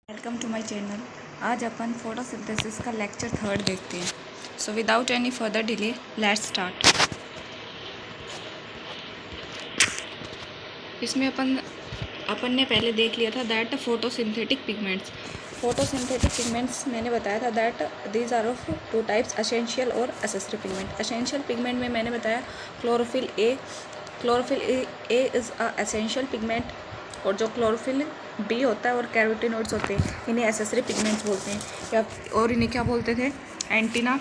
Welcome to my channel. आज अपन photosynthesis का lecture 3 देखते हैं। So without any further delay let's start. इसमें अपन ने पहले देख लिया था दैट फोटोसिंथेटिक पिगमेंट्स मैंने बताया था that these are of two types, essential और एसेसरी पिगमेंट। एसेंशियल पिगमेंट में मैंने बताया chlorophyll A is a essential pigment, और जो क्लोरोफिल बी होता है और कैरोटिनॉइड्स होते हैं इन्हें एसेसरी पिगमेंट्स बोलते हैं, या और इन्हें क्या बोलते थे, एंटीना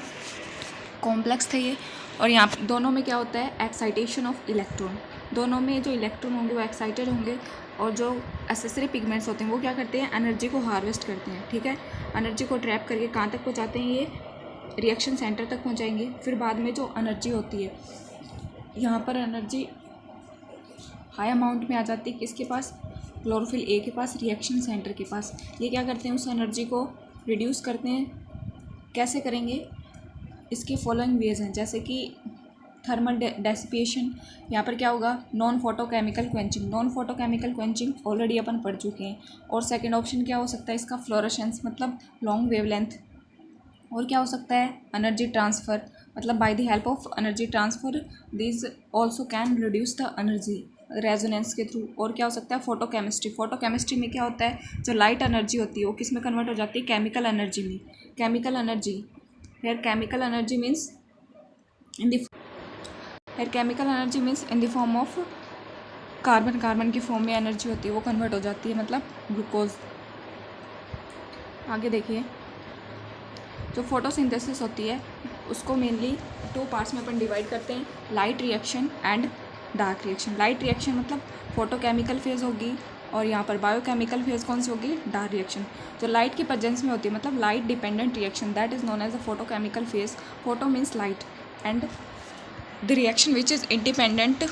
कॉम्प्लेक्स थे ये। और यहाँ दोनों में क्या होता है, एक्साइटेशन ऑफ इलेक्ट्रॉन। दोनों में जो इलेक्ट्रॉन होंगे वो एक्साइटेड होंगे, और जो एसेसरी पिगमेंट्स होते हैं वो क्या करते हैं, एनर्जी को हार्वेस्ट करते हैं। ठीक है, एनर्जी को ट्रैप करके कहाँ तक पहुँचाते हैं, ये रिएक्शन सेंटर तक पहुँचाएंगे। फिर बाद में जो एनर्जी होती है, यहाँ पर एनर्जी हाई अमाउंट में आ जाती है किसके पास, क्लोरोफिल ए के पास, रिएक्शन सेंटर के पास। ये क्या करते हैं, उस एनर्जी को रिड्यूस करते हैं। कैसे करेंगे, इसके फॉलोइंग वेज हैं, जैसे कि थर्मल डेसिपिएशन। यहाँ पर क्या होगा, नॉन फोटोकेमिकल क्वेंचिंग ऑलरेडी अपन पढ़ चुके हैं। और सेकंड ऑप्शन क्या हो सकता है इसका, फ्लोरेसेंस मतलब लॉन्ग वेवलेंथ। और क्या हो सकता है, एनर्जी ट्रांसफ़र मतलब bye the help of energy transfer this also can reduce the energy resonance के थ्रू। और क्या हो सकता है, फोटोकेमिस्ट्री में क्या होता है, जो लाइट एनर्जी होती है वो किस में कन्वर्ट हो जाती है, केमिकल एनर्जी में। Chemical energy means in the form of carbon की फॉर्म में एनर्जी होती है, वो कन्वर्ट हो जाती है, मतलब ग्लूकोज। आगे देखिए, जो फोटोसिंथेसिस होती है उसको मेनली 2 पार्ट्स में अपन डिवाइड करते हैं, light reaction and dark reaction. Light reaction मतलब फोटोकेमिकल फेज़ होगी, और यहाँ पर बायोकेमिकल फेज़ कौन सी होगी, डार्क रिएक्शन। जो लाइट की प्रेजेंस में होती है मतलब light dependent reaction, that is known as a photochemical phase. Photo means light and the reaction which is independent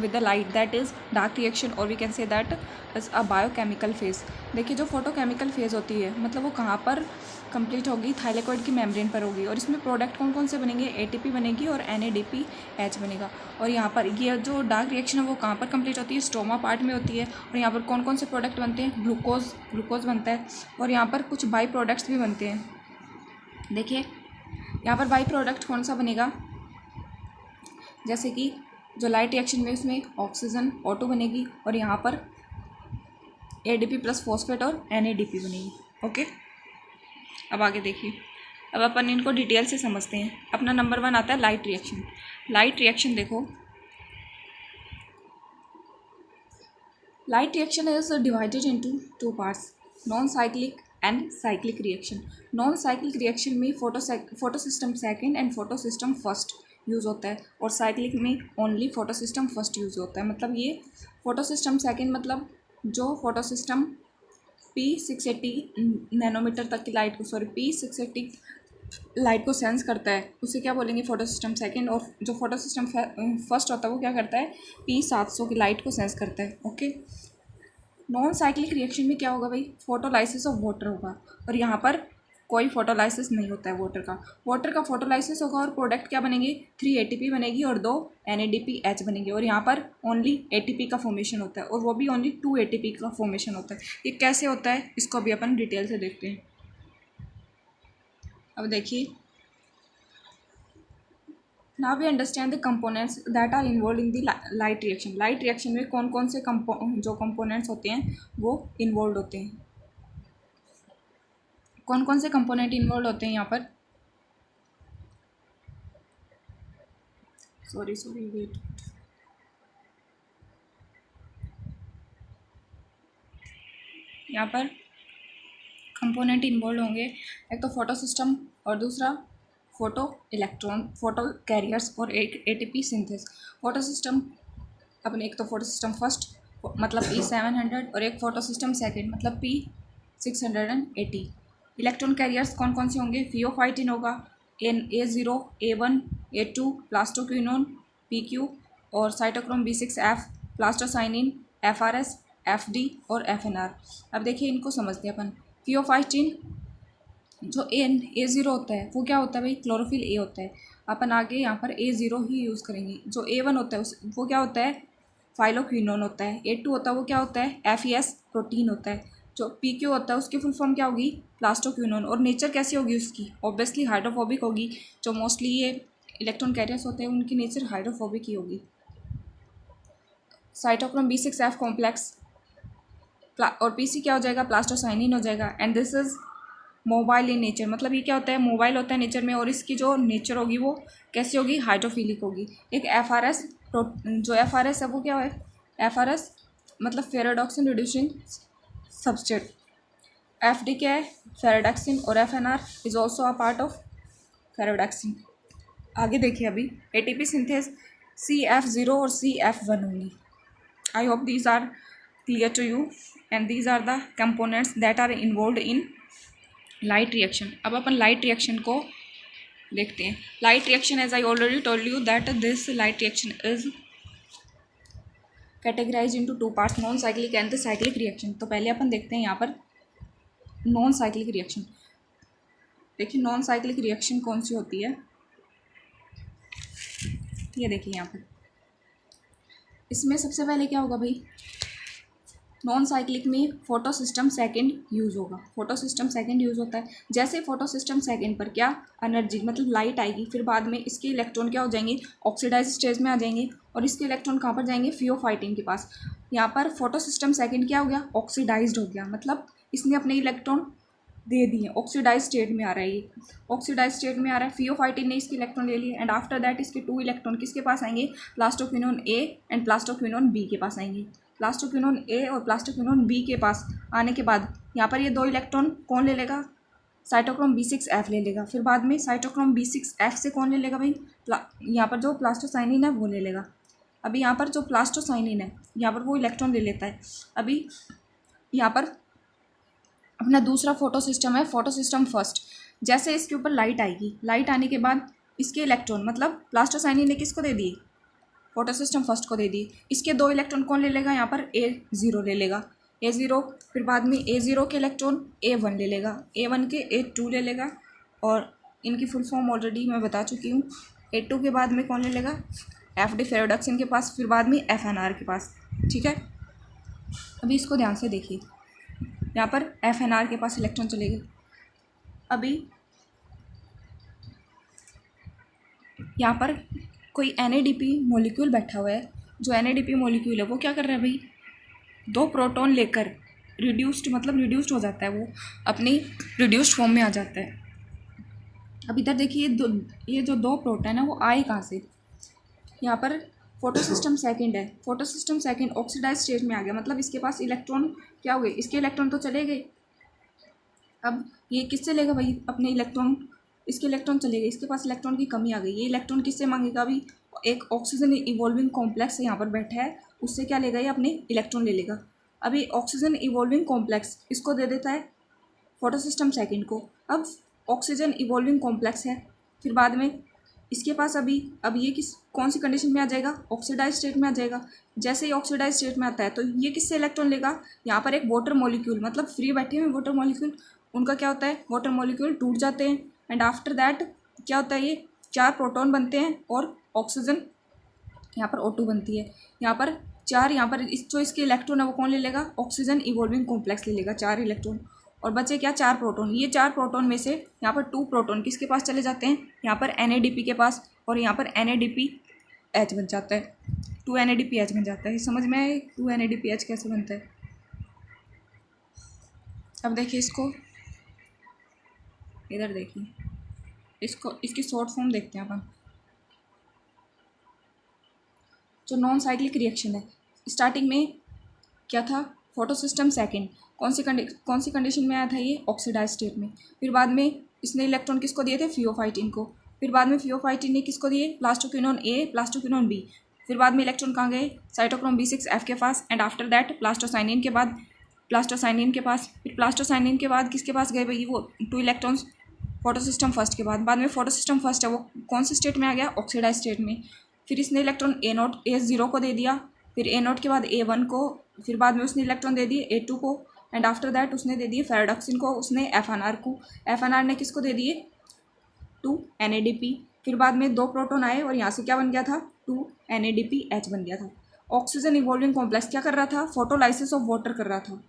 with the light, that is dark reaction, or we can say that is a biochemical phase। देखिए, जो photochemical phase होती है मतलब वो कहाँ पर complete होगी, thylakoid की मेम्ब्रेन पर होगी। और इसमें प्रोडक्ट कौन कौन से बनेंगे, एटीपी बनेगी और NADPH बनेगा। और यहाँ पर ये जो डार्क रिएक्शन है वो कहाँ पर कंप्लीट होती है, स्टोमा पार्ट में होती है। और यहाँ पर कौन कौन से प्रोडक्ट बनते हैं, ग्लूकोज बनता है। और यहाँ पर कुछ बाई प्रोडक्ट्स भी बनते हैं। देखिए, यहाँ पर बाई प्रोडक्ट कौन सा बनेगा, जैसे कि जो लाइट रिएक्शन में उसमें ऑक्सीजन O2 बनेगी, और यहाँ पर ADP प्लस फॉस्फेट और NADP बनेगी। ओके, अब आगे देखिए, अब अपन इनको डिटेल से समझते हैं। अपना नंबर 1 आता है लाइट रिएक्शन। लाइट रिएक्शन देखो, light reaction is divided into 2 parts, non cyclic and cyclic reaction. Non cyclic reaction में photosystem second and photosystem first use होता है, और साइक्लिक में ओनली फोटोसिस्टम फर्स्ट यूज़ होता है। मतलब ये फोटोसिस्टम सेकेंड मतलब जो फोटोसिस्टम P680 नैनोमीटर तक की लाइट को, P680 लाइट को सेंस करता है, उसे क्या बोलेंगे, फोटोसिस्टम सेकेंड। और जो फोटोसिस्टम फर्स्ट होता है वो क्या करता है, P700 की लाइट को सेंस करता है। ओके, नॉन साइक्लिक रिएक्शन में क्या होगा भाई, फोटोलाइसिस ऑफ वाटर होगा, और यहाँ पर कोई फोटोलाइसिस नहीं होता है वाटर का फोटोलाइसिस होगा, और प्रोडक्ट क्या बनेंगे, 3 ATP बनेगी और 2 NADPH बनेगी। और यहाँ पर ओनली ATP का फॉर्मेशन होता है, और वो भी ओनली 2 ATP का फॉर्मेशन होता है। ये कैसे होता है इसको अभी अपन डिटेल से देखते हैं। अब देखिए, now we understand the components that are involve in the light reaction. Light reaction में कौन कौन से जो कंपोनेंट्स होते हैं वो इन्वॉल्व होते हैं। कौन कौन से कंपोनेंट इन्वॉल्व होते हैं यहाँ पर, सॉरी वेट, यहाँ पर कंपोनेंट इन्वॉल्व होंगे, एक तो फोटो सिस्टम और दूसरा फोटो कैरियर्स और एक ATP सिंथेस। फोटो सिस्टम अपने, एक तो फोटो सिस्टम फर्स्ट मतलब P700, और एक फोटो सिस्टम सेकेंड मतलब P680। इलेक्ट्रॉन कैरियर्स कौन कौन से होंगे, फियोफाइटिन होगा, A0, A1, A2, plastoquinone PQ, और cytochrome B6F, plastocyanin FRS, FD और FNR। अब देखिए, इनको समझते हैं अपन। फियोफाइटिन जो A0 होता है वो क्या होता है भाई, क्लोरोफिल A होता है। अपन आगे यहाँ पर A0 ही यूज़ करेंगे। जो A1 होता है वो क्या होता है, फाइलोक्विनोन होता है। A2 होता है वो क्या होता है, FES प्रोटीन होता है। जो PQ होता है उसकी फुल फॉर्म क्या होगी, प्लास्टोक्विनोन। और नेचर कैसी होगी उसकी, ऑब्वियसली हाइड्रोफोबिक होगी। जो मोस्टली ये इलेक्ट्रॉन कैरियर्स होते हैं उनकी नेचर हाइड्रोफोबिक ही होगी। साइटोक्रोम B6F कॉम्प्लेक्स और PC क्या हो जाएगा, प्लास्टोसाइनिन हो जाएगा। And this is mobile in nature, मतलब ये क्या होता है, मोबाइल होता है नेचर में, और इसकी जो नेचर होगी वो कैसी होगी, हाइड्रोफिलिक होगी। एक FRS जो FRS है वो क्या है, FRS मतलब फेराडॉक्सिन रिड्यूसिंग सबस्ट्रेट। FD क्या है, फेराडॉक्सिन, और FNR is also a part of ferredoxin. आगे देखिए अभी ATP सिंथेस CF0 और CF1 होंगी। I hope these are clear to you and these are the components that are involved in light reaction। अब अपन light reaction को देखते हैं। Light reaction, as I already told you that this light reaction is categorized into two parts, non cyclic and the cyclic reaction. तो पहले अपन देखते हैं यहाँ पर नॉन साइक्लिक रिएक्शन। देखिए नॉन साइक्लिक रिएक्शन कौन सी होती है, ये देखिए यहाँ पर। इसमें सबसे पहले क्या होगा भाई, नॉन साइक्लिक में फोटो सिस्टम सेकेंड यूज़ होगा। फोटो सिस्टम सेकेंड यूज़ होता है, जैसे फोटो सिस्टम सेकेंड पर क्या एनर्जी मतलब लाइट आएगी, फिर बाद में इसके इलेक्ट्रॉन क्या हो जाएंगे, ऑक्सीडाइज स्टेज में आ जाएंगे, और इसके इलेक्ट्रॉन कहाँ पर जाएंगे, फियोफाइटिन के पास। यहाँ पर फोटो सिस्टम सेकेंड क्या हो गया, ऑक्सीडाइज्ड हो गया, मतलब इसने अपने इलेक्ट्रॉन दे दिए, ऑक्सीडाइज स्टेट में आ रहा है, ये ऑक्सीडाइज स्टेट में आ रहा है। फियोफाइटिन ने इसके इलेक्ट्रॉन ले लिए, एंड आफ्टर दैट इसके 2 इलेक्ट्रॉन किसके पास आएंगे, plastoquinone A and plastoquinone B के पास आएंगे। प्लास्टोक्विनोन A और प्लास्टोक्विनोन B के पास आने के बाद यहाँ पर ये 2 इलेक्ट्रॉन कौन ले लेगा, साइटोक्रोम B6F ले लेगा। फिर बाद में साइटोक्रोम B6F से कौन ले लेगा भाई, यहाँ पर जो प्लास्टोसाइनिन है वो ले लेगा। अभी यहाँ पर जो प्लास्टोसाइनिन है यहाँ पर वो इलेक्ट्रॉन ले लेता है। अभी यहाँ पर अपना दूसरा फोटो सिस्टम है, फोटो सिस्टम फर्स्ट। जैसे इसके ऊपर लाइट आएगी, लाइट आने के बाद इसके इलेक्ट्रॉन मतलब प्लास्टोसाइनिन ने किसको दे दिए, फोटो सिस्टम फर्स्ट को दे दिए। इसके 2 इलेक्ट्रॉन कौन ले लेगा, यहाँ पर A0 ले लेगा, A0। फिर बाद में A0 के इलेक्ट्रॉन A1 ले लेगा, A1 के A2 ले लेगा, और इनकी फुल फॉर्म ऑलरेडी मैं बता चुकी हूँ। A2 के बाद में कौन ले लेगा, FD फेराडॉक्सिन के पास, फिर बाद में FNR के पास। ठीक है, अभी इसको ध्यान से देखिए, यहाँ पर FNR के पास इलेक्ट्रॉन चले गए। अभी यहाँ पर कोई NADP मॉलिक्यूल बैठा हुआ है, जो NADP मॉलिक्यूल है वो क्या कर रहा है भाई, 2 प्रोटॉन लेकर रिड्यूस्ड मतलब रिड्यूस्ड हो जाता है, वो अपनी रिड्यूस्ड फॉर्म में आ जाता है। अब इधर देखिए ये जो 2 प्रोटॉन है वो आए कहाँ से, यहाँ पर फोटो सिस्टम सेकेंड है, photo system second oxidise stage में आ गया, मतलब इसके पास इलेक्ट्रॉन क्या हो गए, इसके इलेक्ट्रॉन तो चले गए। अब ये किससे लेगा भाई अपने इलेक्ट्रॉन, इसके इलेक्ट्रॉन चले गए, इसके पास इलेक्ट्रॉन की कमी आ गई, ये इलेक्ट्रॉन किससे मांगेगा, अभी एक ऑक्सीजन इवॉल्विंग कॉम्प्लेक्स यहाँ पर बैठा है, उससे क्या लेगा, ये अपने इलेक्ट्रॉन ले लेगा। अभी ऑक्सीजन इवॉल्विंग कॉम्प्लेक्स इसको दे देता है फोटो सिस्टम सेकेंड को। अब ऑक्सीजन इवॉल्विंग कॉम्प्लेक्स है, फिर बाद में इसके पास अब ये कौन सी कंडीशन में आ जाएगा, ऑक्सीडाइज स्टेट में आ जाएगा। जैसे ही ऑक्सीडाइज स्टेट में आता है तो ये किससे इलेक्ट्रॉन लेगा, यहाँ पर एक वाटर मॉलिक्यूल मतलब फ्री बैठे हुए वाटर मॉलिक्यूल, उनका क्या होता है, वाटर मॉलिक्यूल टूट जाते हैं, एंड आफ्टर दैट क्या होता है, ये 4 प्रोटॉन बनते हैं और ऑक्सीजन यहाँ पर O2 बनती है। यहाँ पर 4, यहाँ पर जो इसके इलेक्ट्रॉन है वो कौन ले लेगा, ऑक्सीजन इवॉल्विंग कॉम्प्लेक्स ले लेगा 4 इलेक्ट्रॉन, और बचे क्या, 4 प्रोटॉन। ये 4 प्रोटॉन में से यहाँ पर 2 प्रोटॉन किसके पास चले जाते हैं, यहाँ पर NADP के पास, और यहाँ पर NADPH बन जाता है, 2 NADPH बन जाता है। समझ में आए 2 NADPH कैसे बनता है। अब देखिए इसको, इधर देखिए इसको, इसकी शॉर्ट फॉर्म देखते हैं अपन। जो नॉन साइक्लिक रिएक्शन है, स्टार्टिंग में क्या था, फोटो सिस्टम सेकेंड कौन सी कंडीशन में आया था, ये ऑक्सीडाइज स्टेट में। फिर बाद में इसने इलेक्ट्रॉन किसको दिए थे, फियोफाइटिन को। फिर बाद में फियोफाइटिन ने किसको दिए, प्लास्टोक्विनोन A प्लास्टोक्विनोन B। फिर बाद में इलेक्ट्रॉन कहाँ गए, साइटोक्रोम B6F के पास, एंड आफ्टर दैट प्लास्टोसाइनिन के बाद प्लास्टोसाइनिन के पास, फिर प्लास्टोसाइनिन के बाद किसके पास गए भाई, वो 2 इलेक्ट्रॉन्स फोटो सिस्टम फर्स्ट के बाद में फोटो सिस्टम फर्स्ट है वो कौन सी स्टेट में आ गया, ऑक्सीडाइज स्टेट में। फिर इसने इलेक्ट्रॉन A0 को दे दिया, फिर A0 के बाद A1 को, फिर बाद में उसने इलेक्ट्रॉन दे दिए A2 को, एंड आफ्टर दैट उसने दे दिए फेराडॉक्सिन को, उसने FNR को, FNR ने किसको दे दिए 2 NADP। फिर बाद में 2 प्रोटॉन आए और यहाँ से क्या बन गया था, 2 NADPH बन गया था। ऑक्सीजन इवॉल्विंग कॉम्प्लेक्स क्या कर रहा था, फोटोलाइसिस ऑफ वाटर कर रहा था,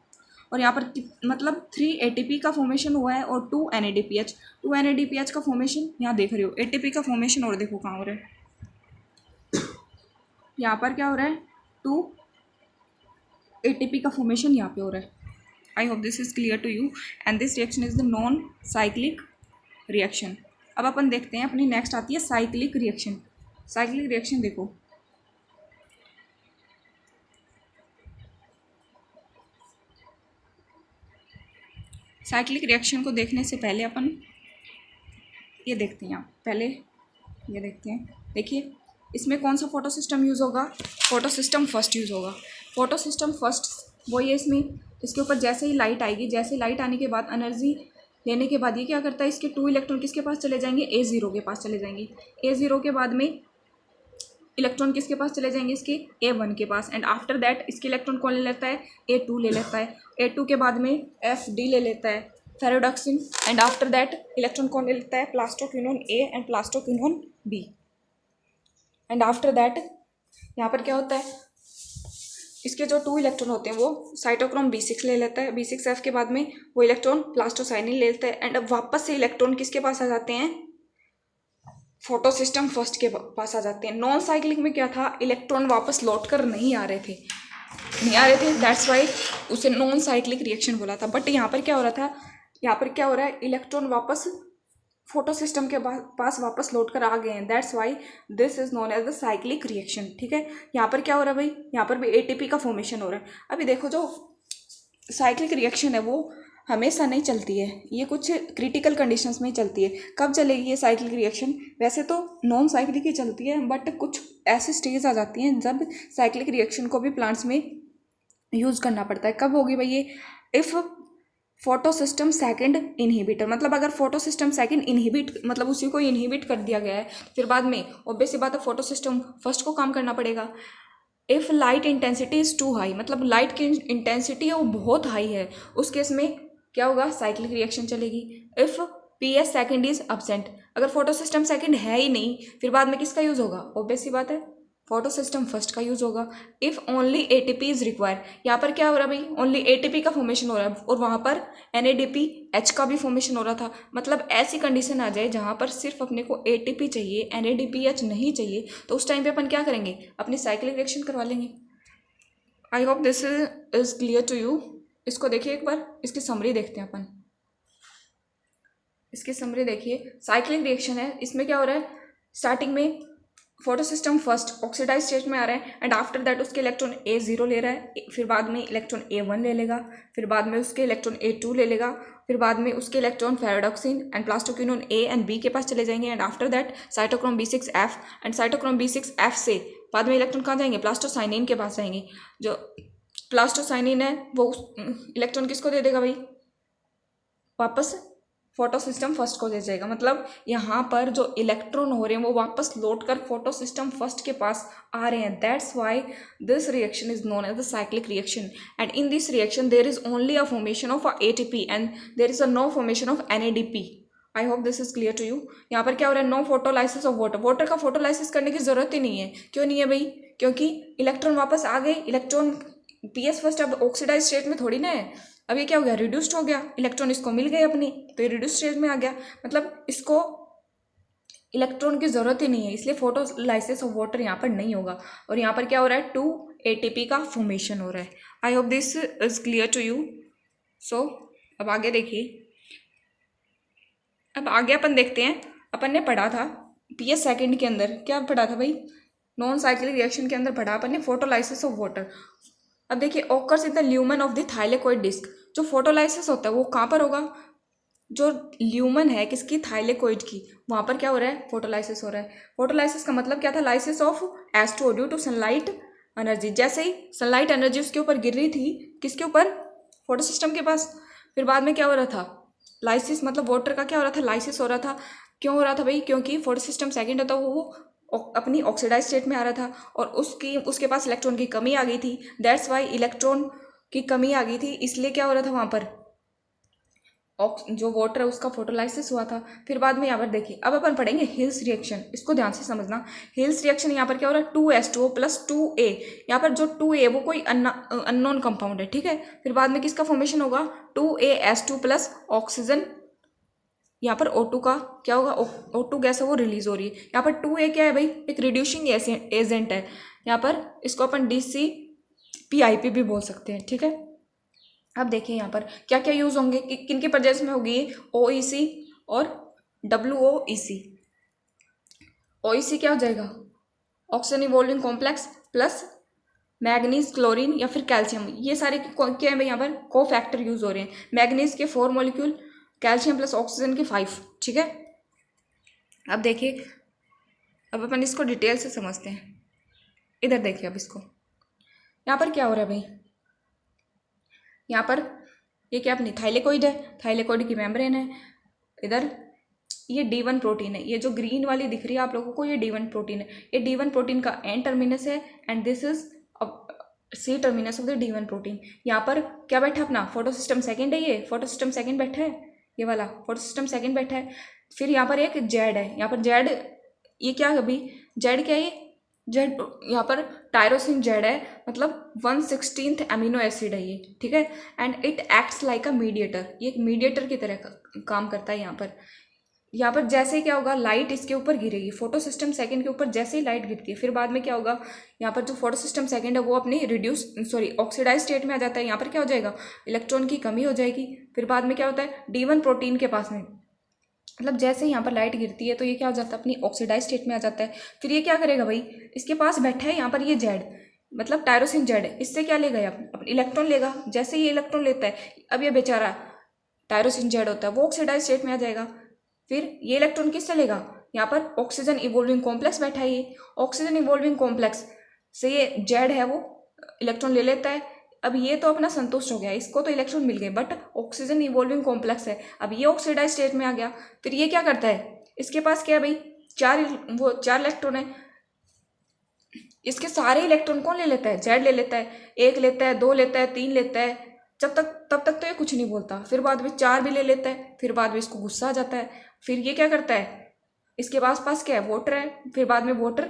और यहाँ पर मतलब 3 ATP का फॉर्मेशन हुआ है और 2 NADPH। 2 NADPH का फॉर्मेशन यहाँ देख रहे हो, ATP का फॉर्मेशन और देखो कहाँ हो रहा है, यहाँ पर क्या हो रहा है, 2 ATP का फॉर्मेशन यहाँ पे हो रहा है। I hope this is clear to you and this reaction is the non cyclic reaction. अब अपन देखते हैं अपनी नेक्स्ट आती है साइक्लिक रिएक्शन। साइक्लिक रिएक्शन देखो, साइक्लिक रिएक्शन को देखने से पहले अपन ये देखते हैं, यहाँ पहले ये देखते हैं। देखिए इसमें कौन सा फोटो सिस्टम यूज़ होगा, फोटो सिस्टम फर्स्ट यूज़ होगा। फोटो सिस्टम फर्स्ट वो ये इसमें, इसके ऊपर जैसे ही लाइट आएगी, जैसे लाइट आने के बाद एनर्जी लेने के बाद ये क्या करता है, इसके 2 इलेक्ट्रॉन किसके पास चले जाएंगे, A0 के पास चले जाएंगे। A0 के बाद में इलेक्ट्रॉन किसके पास चले जाएंगे, इसके A1 के पास। एंड आफ्टर दैट इसके इलेक्ट्रॉन कौन ले लेता है, A2 ले लेता है। A2 के बाद में FD ले लेता है, फेरोडॉक्सिन। एंड आफ्टर दैट इलेक्ट्रॉन कौन ले लेता है, plastoquinone A and plastoquinone B। And after that यहाँ पर क्या होता है, इसके जो 2 इलेक्ट्रॉन होते हैं वो साइटोक्रोम B6 ले लेता है। B6F के बाद में वो इलेक्ट्रॉन प्लास्टोसाइनिन ले लेता है। एंड अब वापस से इलेक्ट्रॉन किसके पास आ जाते हैं, फोटो सिस्टम फर्स्ट के पास आ जाते हैं। नॉन साइक्लिक में क्या था, इलेक्ट्रॉन वापस लौट कर नहीं आ रहे थे, दैट्स वाई उसे नॉन साइक्लिक रिएक्शन बोला था। बट यहाँ पर क्या हो रहा था, यहाँ पर क्या हो रहा है, इलेक्ट्रॉन वापस फोटो सिस्टम के पास वापस लौट कर आ गए हैं, that's why this is known as the cyclic reaction. ठीक है, यहाँ पर क्या हो रहा है भाई, यहाँ पर भी ATP का फॉर्मेशन हो रहा है। अभी देखो जो साइक्लिक रिएक्शन है वो हमेशा नहीं चलती है, ये कुछ क्रिटिकल कंडीशंस में ही चलती है। कब चलेगी ये साइक्लिक रिएक्शन, वैसे तो नॉन साइक्लिक ही चलती है, बट कुछ ऐसे स्टेज आ जाती हैं जब साइक्लिक रिएक्शन को भी प्लांट्स में यूज़ करना पड़ता है। कब होगी भाई ये, if photo system second inhibitor, मतलब अगर फोटो सिस्टम सेकंड इनहिबिट, मतलब उसी को इनहिबिट कर दिया गया है, फिर बाद में ऑब्वियस सी बात है फोटो सिस्टम फर्स्ट को काम करना पड़ेगा। If light intensity is too high, मतलब लाइट की इंटेंसिटी है वो बहुत हाई है, उस केस में क्या होगा, साइक्लिक रिएक्शन चलेगी। If PS second is absent, अगर फोटो सिस्टम सेकंड है ही नहीं, फिर बाद में किसका यूज़ होगा, ऑब्वियस सी बात है फोटो सिस्टम फर्स्ट का यूज़ होगा। If only ATP is require, यहाँ पर क्या हो रहा है भाई, ओनली ATP का फॉर्मेशन हो रहा है और वहाँ पर NADPH का भी फॉर्मेशन हो रहा था। मतलब ऐसी कंडीशन आ जाए जहाँ पर सिर्फ अपने को ATP चाहिए, NADPH नहीं चाहिए, तो उस टाइम पे अपन क्या करेंगे, अपनी साइक्लिक रिएक्शन करवा लेंगे। I hope this is clear to you. इसको देखिए एक बार, इसकी समरी देखते हैं अपन। इसकी समरी देखिए, साइक्लिक रिएक्शन है, इसमें क्या हो रहा है, स्टार्टिंग में photo system first oxidise state में आ रहा है एंड आफ्टर दैट उसके इलेक्ट्रॉन A0 ले रहा है, फिर बाद में इलेक्ट्रॉन A1 ले लेगा, फिर बाद में उसके इलेक्ट्रॉन A2 ले लेगा, फिर बाद में उसके electron ferredoxin and plastoquinone A and B के पास चले जाएंगे। And after that cytochrome B6F and cytochrome B6F से बाद में इलेक्ट्रॉन कहाँ जाएंगे, प्लास्टोसाइनिन के पास जाएंगे। जो प्लास्टोसाइनिन है वो इलेक्ट्रॉन किसको दे देगा भाई, वापस फोटो सिस्टम फर्स्ट को दे जाएगा। मतलब यहाँ पर जो इलेक्ट्रॉन हो रहे हैं वो वापस लौट कर फोटो सिस्टम फर्स्ट के पास आ रहे हैं, that's why this reaction is known as the cyclic reaction. And in this reaction there is only a formation of ATP and there is a no formation of NADP। I hope this is clear to you. यहाँ पर क्या हो रहा है, no photolysis of water, water का photolysis करने की जरूरत ही नहीं है। क्यों नहीं है भाई, क्योंकि इलेक्ट्रॉन वापस आ गए, इलेक्ट्रॉन PS फर्स्ट अब ऑक्सीडाइज स्टेट में थोड़ी ना है, अब ये क्या हो गया, रिड्यूस्ड हो गया, इलेक्ट्रॉन इसको मिल गए अपनी, तो ये रिड्यूस्ड स्टेट में आ गया, मतलब इसको इलेक्ट्रॉन की जरूरत ही नहीं है, इसलिए फोटोलाइसिस ऑफ वाटर यहाँ पर नहीं होगा। और यहाँ पर क्या हो रहा है, 2 ATP का फॉर्मेशन हो रहा है। I hope this is clear to you. So अब आगे देखिए, अब आगे अपन देखते हैं, अपन ने पढ़ा था PS सेकंड के अंदर, क्या पढ़ा था भाई, नॉन साइक्लिक रिएक्शन के अंदर पढ़ा अपन ने फोटोलाइसिस ऑफ वाटर। अब देखिए, occurs in the lumen of the thylakoid disc, जो फोटोलाइसिस होता है वो कहाँ पर होगा, जो ल्यूमन है किसकी, थाइलेकोइड की, वहाँ पर क्या हो रहा है, फोटोलाइसिस हो रहा है। फोटोलाइसिस का मतलब क्या था, lysis of H2O due to sunlight energy. जैसे ही सनलाइट एनर्जी उसके ऊपर गिर रही थी, किसके ऊपर, फोटो सिस्टम के पास, फिर बाद में क्या हो रहा था, लाइसिस, मतलब वाटर का क्या हो रहा था, लाइसिस हो रहा था। क्यों हो रहा था भाई, क्योंकि फोटो सिस्टम सेकेंड होता वो अपनी ऑक्सीडाइज स्टेट में आ रहा था और उसके पास इलेक्ट्रॉन की कमी आ गई थी, दैट्स वाई इलेक्ट्रॉन की कमी आ गई थी, इसलिए क्या हो रहा था वहाँ पर, जो वाटर है उसका फोटोलाइसिस हुआ था। फिर बाद में यहाँ पर देखिए, अब अपन पढ़ेंगे हिल्स रिएक्शन, इसको ध्यान से समझना। हिल्स रिएक्शन यहाँ पर क्या हो रहा है, 2H2O प्लस 2A। यहाँ पर जो 2A वो कोई अननोन कंपाउंड है, ठीक है। फिर बाद में किसका फॉर्मेशन होगा, 2AH2 प्लस ऑक्सीजन। यहाँ पर O2 का क्या होगा, O2 गैस है वो रिलीज हो रही है। यहाँ पर 2A क्या है भाई, एक रिड्यूसिंग एजेंट है। यहाँ पर इसको अपन DCPIP भी बोल सकते हैं, ठीक है। अब देखिए यहाँ पर क्या क्या यूज होंगे, कि किन के प्रेजेंस में होगी, OEC और WOEC। OEC क्या हो जाएगा, oxygen evolving complex plus manganese chlorine या फिर कैल्शियम। ये सारे क्या है भाई, यहाँ पर को फैक्टर यूज हो रहे हैं। मैग्नीज के 4 मॉलिक्यूल, कैल्शियम प्लस ऑक्सीजन के 5, ठीक है। अब देखिए, अब अपन इसको डिटेल से समझते हैं। इधर देखिए, अब इसको यहाँ पर क्या हो रहा है भाई, यहाँ पर ये क्या अपनी थाइलेकोइड है, थाइलेकोइड की मेम्ब्रेन है। इधर ये D1 प्रोटीन है, ये जो ग्रीन वाली दिख रही है आप लोगों को, ये D1 प्रोटीन है। ये D1 प्रोटीन का एन टर्मिनस है and this is C terminus of the D1 protein. यहाँ पर क्या बैठा अपना, फोटोसिस्टम सेकंड है, ये फोटोसिस्टम सेकंड बैठा है, ये वाला फोटोसिस्टम सेकंड बैठा है। फिर यहाँ पर एक जेड है, यहाँ पर जेड, ये क्या अभी जेड क्या है, ये जेड यहाँ पर टायरोसिन जेड है, मतलब 1/16 अमीनो एसिड है ये, ठीक है। And it acts like a mediator, ये एक मीडिएटर की तरह काम करता है। यहाँ पर जैसे ही क्या होगा, लाइट इसके ऊपर गिरेगी, फोटो सिस्टम सेकंड के ऊपर जैसे ही लाइट गिरती है, फिर बाद में क्या होगा, यहाँ पर जो फोटो सिस्टम सेकंड है वो अपनी ऑक्सीडाइज स्टेट में आ जाता है। यहाँ पर क्या हो जाएगा, इलेक्ट्रॉन की कमी हो जाएगी। फिर बाद में क्या होता है, D1 प्रोटीन के पास में, मतलब जैसे ही यहाँ पर लाइट गिरती है तो ये क्या हो जाता है, अपनी ऑक्सीडाइज स्टेट में आ जाता है। फिर ये क्या करेगा भाई, इसके पास बैठा है यहाँ पर ये जेड, मतलब टायरोसिन जेड है, इससे क्या लेगा, अपन इलेक्ट्रॉन लेगा। जैसे ये इलेक्ट्रॉन लेता है, अब ये बेचारा टायरोसिन जेड होता है वो ऑक्सीडाइज स्टेट में आ जाएगा। फिर ये इलेक्ट्रॉन किससे लेगा, यहाँ पर ऑक्सीजन इवॉल्विंग कॉम्प्लेक्स बैठा है, ये ऑक्सीजन इवॉल्विंग कॉम्प्लेक्स से ये जेड है वो इलेक्ट्रॉन ले लेता है। अब ये तो अपना संतुष्ट हो गया, इसको तो इलेक्ट्रॉन मिल गए, बट ऑक्सीजन इवॉल्विंग कॉम्प्लेक्स है, अब ये ऑक्सीडाइज स्टेट में आ गया। फिर ये क्या करता है, इसके पास क्या है भाई, चार इलेक्ट्रॉन है, इसके सारे इलेक्ट्रॉन कौन ले लेता है, जेड ले लेता है। 1 लेता है, 2 लेता है, 3 लेता है, तब तक तो ये कुछ नहीं बोलता। फिर बाद में 4 भी ले लेता है, फिर बाद में इसको गुस्सा आ जाता है। फिर ये क्या करता है, इसके पास क्या है, वाटर है। फिर बाद में वाटर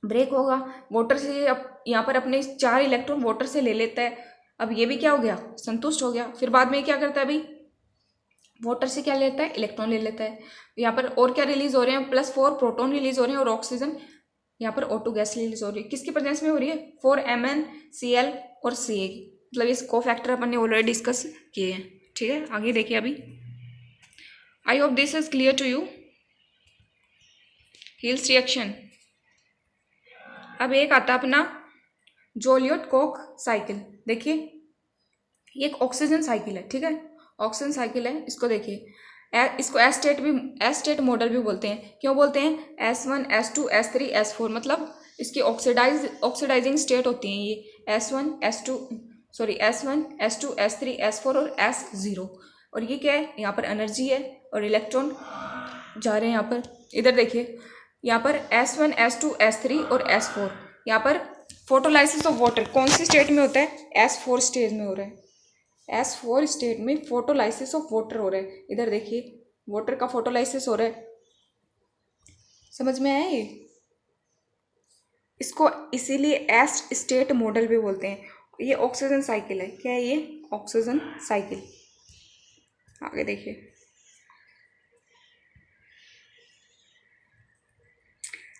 ब्रेक होगा, वाटर से अब यहाँ पर अपने 4 इलेक्ट्रॉन वाटर से ले लेता है। अब ये भी क्या हो गया, संतुष्ट हो गया। फिर बाद में क्या करता है भाई, वाटर से क्या लेता है, इलेक्ट्रॉन ले लेता है। यहाँ पर और क्या रिलीज हो रहे हैं, +4 प्रोटॉन रिलीज हो रहे हैं और ऑक्सीजन, यहाँ पर O2 गैस रिलीज हो रही है। किसकी प्रेजेंस में हो रही है, 4MnCl और Ca, मतलब इस को फैक्टर अपन ने ऑलरेडी डिस्कस किए हैं, ठीक है। आगे देखिए अभी, I hope this is clear to you, Hill's reaction. अब एक आता अपना जोलियट-कोक साइकिल। देखिए ये एक ऑक्सीजन साइकिल है, ठीक है, ऑक्सीजन साइकिल है। इसको देखिए, इसको एस स्टेट मॉडल भी बोलते हैं। क्यों बोलते हैं, S1 S2 S3 S4, मतलब इसकी ऑक्सीडाइजिंग स्टेट होती हैं ये S1 S2 S3 S4 और S0। और ये क्या है, यहाँ पर एनर्जी है और इलेक्ट्रॉन जा रहे हैं यहाँ पर। इधर देखिए, यहाँ पर S1 S2 S3 और S4, यहाँ पर फोटोलाइसिस ऑफ वाटर कौन सी स्टेट में होता है, S4 स्टेज में हो रहा है। S4 स्टेट में फोटोलाइसिस ऑफ वाटर हो रहा है। इधर देखिए, वाटर का फोटोलाइसिस हो रहा है, समझ में आया ये, इसको इसीलिए एस स्टेट मॉडल भी बोलते हैं। ये ऑक्सीजन साइकिल है, क्या है ये, ऑक्सीजन साइकिल। आगे देखिए,